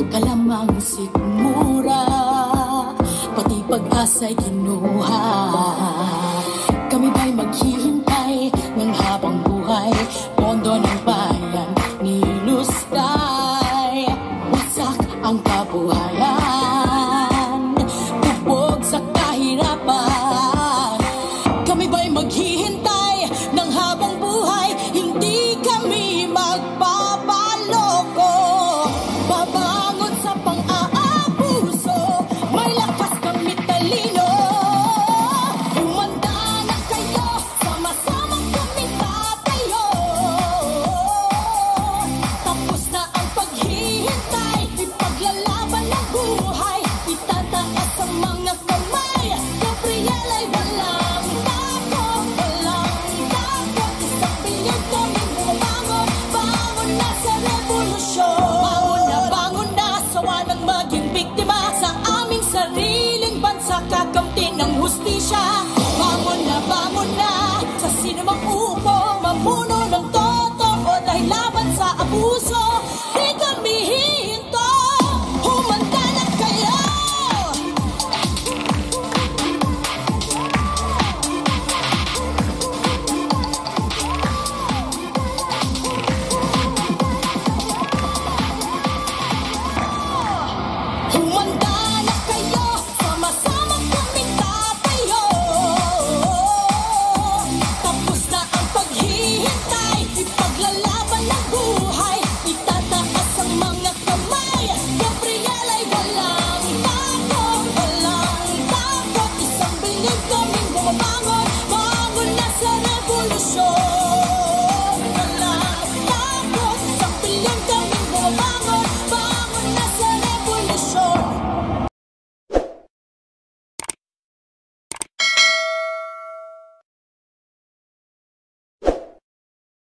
kalamang sikmura, pati pag-asa'y kinuha. Kami ba'y maghihintay ng habang buhay, pondo ng bayan nilustay. Wasak ang kabuhayan, bubog sa kahirapan. Kami ba'y maghihintay ng habang buhay, hindi kami magpapaloko. Babangon sa pang-aabuso, may lakas kami talino. Humanda na kayo, sama-sama kami tatayo. Tapos na ang paghihintay, ipaglalaban ng buhay, itataas ang mga kamay. Gabriel ay walang takot, walang takot. Isang pilyong kami bumangon, bangon na sa revolusyon. Bangon na, sawa ng maging biktima sa aming sariling bansa, kakamtin ng hustisya. Bangon na, bangon